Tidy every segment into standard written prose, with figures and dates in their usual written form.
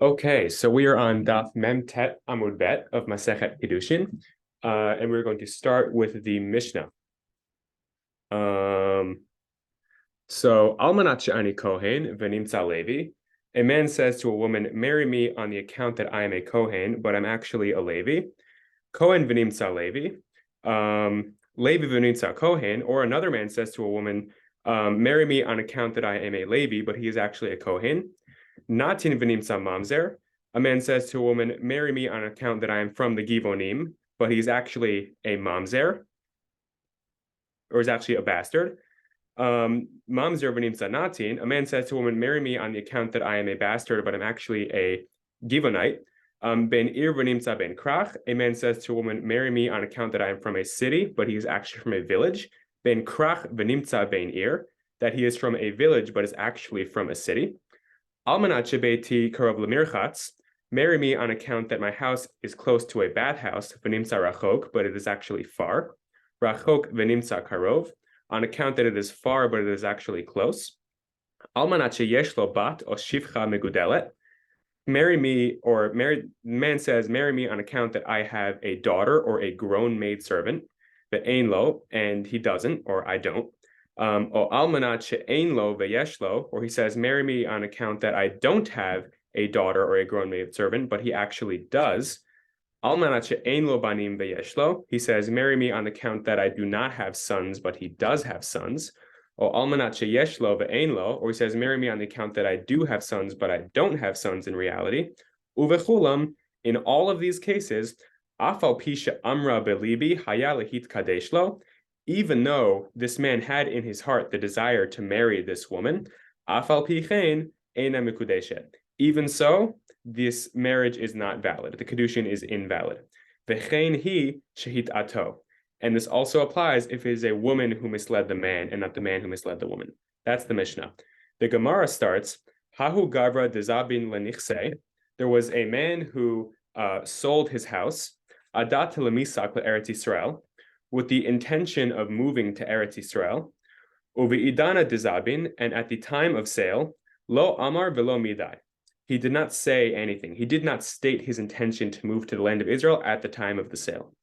Okay, so we are on Daf Mem Tet Amud Bet of Masechet קידושין, and we're going to start with the Mishnah. So Almanat she'ani Kohen v'nimtza Levi. A man says to a woman, "Marry me on the account that I am a Kohen, but I'm actually a Levi." Kohen v'nimtza Levi. Levi v'nimtza Kohen. Or another man says to a woman, "Marry me on account that I am a Levi, but he is actually a Kohen." Natin v'nimtza mamzer. A man says to a woman, "Marry me on account that I am from the Givonim," but he's actually a mamzer, or is actually a bastard. Mamzer v'nimtza natin. A man says to a woman, "Marry me on the account that I am a bastard, but I'm actually a Givonite." Ben ir v'nimtza ben krach. A man says to a woman, "Marry me on account that I am from a city, but he's actually from a village." Ben krach v'nimtza ben ir. That he is from a village, but is actually from a city. Almanat shebeiti karov lemirchatz. Marry me on account that my house is close to a bathhouse, v'nimtza rachok, but it is actually far. Rachok v'nimtza karov, on account that it is far, but it is actually close. Almanat sheyesh lo bat o shivcha megudelet. Marry me, or man says, "Marry me on account that I have a daughter or a grown maidservant." Ve'ein lo, and he doesn't, or I don't. O almanat she'ein lo ve'yesh lo, or he says, "Marry me on account that I don't have a daughter or a grown maidservant," but he actually does. Almanat she'ein lo banim ve'yesh lo, he says, "Marry me on account that I do not have sons," but he does have sons. O almanat she'yesh lo ve'ein lo, or he says, "Marry me on the account that I do have sons, but I don't have sons in reality." Uvechulam, in all of these cases, afal pi she'amra belibi haya lehit kadesh lo, even though this man had in his heart the desire to marry this woman, afal pi chen eina mikudeshet. Even so, this marriage is not valid. The קידושין is invalid. V'chein hi shehit ato. And this also applies if it is a woman who misled the man and not the man who misled the woman. That's the Mishnah. The Gemara starts, Hahu gavra dezabin lenichse. There was a man who sold his house, adat lemisak le'eretz Yisrael, with the intention of moving to Eretz Yisrael. Uve'idana dezabin, and at the time of sale, lo amar velo midai. He did not say anything. He did not state his intention to move to the land of Israel at the time of the sale.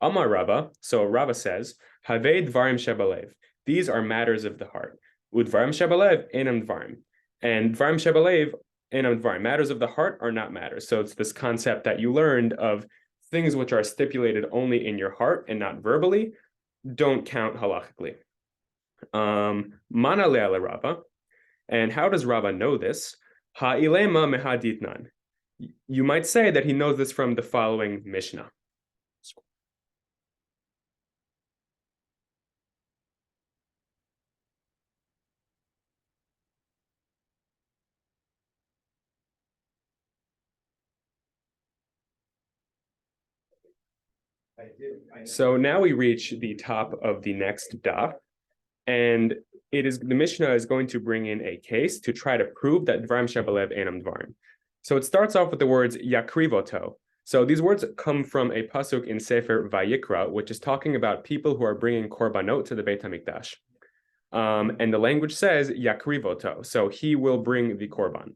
Amar Rava, so Rava says, Havei dvarim shebalev. These are matters of the heart. Udvarim shebalev enam dvarim. And dvarim shebalev enam dvarim. Matters of the heart are not matters. So it's this concept that you learned of things which are stipulated only in your heart and not verbally, don't count halachically. Mana le'ala Rava. And how does Rava know this? Ha'ilema mehaditnan. You might say that he knows this from the following Mishnah. So now we reach the top of the next daf, and the Mishnah is going to bring in a case to try to prove that dvarim shebalev enam dvarim. So it starts off with the words yakrivoto. So these words come from a pasuk in Sefer Vayikra, which is talking about people who are bringing korbanot to the Beit HaMikdash. And the language says yakrivoto, so he will bring the korban.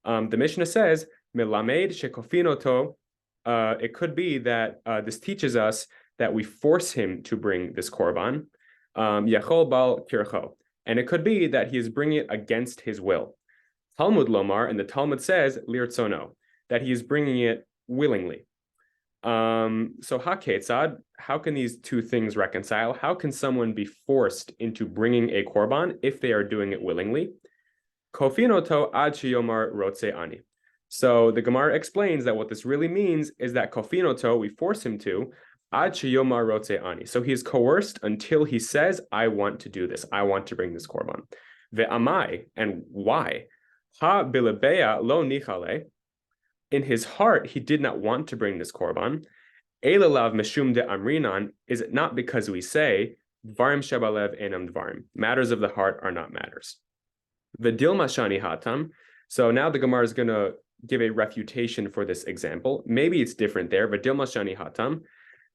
The Mishnah says melamed shekofinoto. It could be that this teaches us that we force him to bring this korban. Yachol bal kircho. And it could be that he is bringing it against his will. Talmud lomar, and the Talmud says lirtzono, that he is bringing it willingly. So haketzad, how can these two things reconcile? How can someone be forced into bringing a korban if they are doing it willingly? Kofinoto ad sheyomar rotze ani. So the Gemara explains that what this really means is that kofinoto, we force him to, ad sheyomar rotze ani. So he is coerced until he says, "I want to do this. I want to bring this korban." Ve'amai, and why? Ha bilebeya lo nichale. In his heart, he did not want to bring this korban. Elalav meshum de amrinan. Is it not because we say dvarim shebalev enam dvarim? Matters of the heart are not matters. V'dilma shani hatam. So now the Gemara is going to give a refutation for this example. Maybe it's different there. V'dilma shani hatam.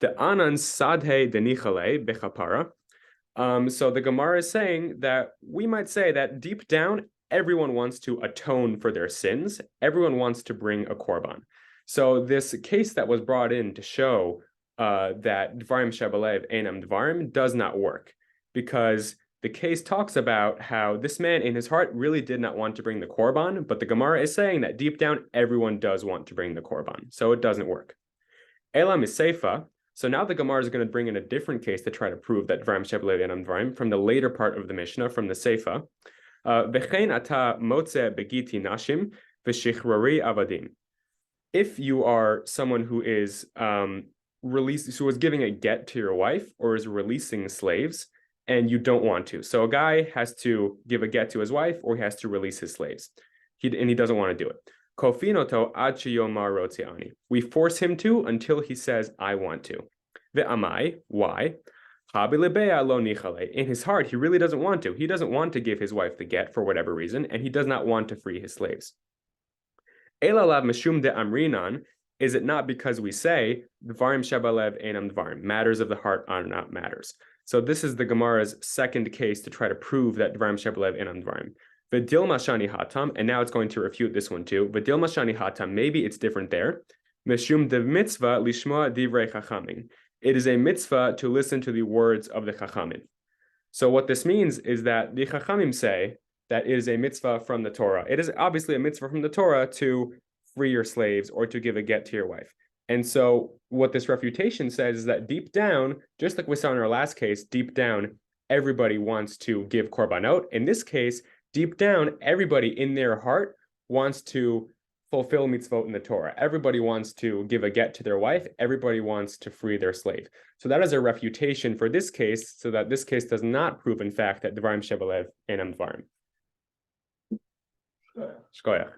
The anan sadhe denichale bechapara. So the Gemara is saying that we might say that deep down, everyone wants to atone for their sins. Everyone wants to bring a korban. So this case that was brought in to show that Dvarim Shebelev Einam Dvarim does not work, because the case talks about how this man in his heart really did not want to bring the korban, but the Gemara is saying that deep down everyone does want to bring the korban, so it doesn't work. Elam is Seifa. So now the Gemara is going to bring in a different case to try to prove that Dvarim Shebelev Einam Dvarim from the later part of the Mishnah, from the Seifa. V'chein ata motze begiti nashim v'shichrari avadim. If you are someone who is who is giving a get to your wife or is releasing slaves, and you don't want to. So a guy has to give a get to his wife, or he has to release his slaves. He doesn't want to do it. Kofinoto ad sheyomar rotziani. We force him to until he says, I want to. Ve'amai, why? In his heart, he really doesn't want to. He doesn't want to give his wife the get for whatever reason, and he does not want to free his slaves. Elalav meshum de amrinan. Is it not because we say Dvarim Shebelev Einam Dvarim, matters of the heart are not matters? So this is the Gemara's second case to try to prove that Dvarim Shebelev Einam Dvarim. V'dilma shani hatam, and now it's going to refute this one too. V'dilma shani hatam, maybe it's different there. Meshum de mitzvah lishma divrei chachamim. It is a mitzvah to listen to the words of the chachamim. So what this means is that the chachamim say that it is a mitzvah from the Torah. It is obviously a mitzvah from the Torah to free your slaves or to give a get to your wife. And so what this refutation says is that deep down, just like we saw in our last case, deep down, everybody wants to give korbanot. In this case, deep down, everybody in their heart wants to fulfill mitzvot in the Torah. Everybody wants to give a get to their wife. Everybody wants to free their slave. So that is a refutation for this case, so that this case does not prove, in fact, that Dvarim Shebelev Einam Dvarim. Shkoyach.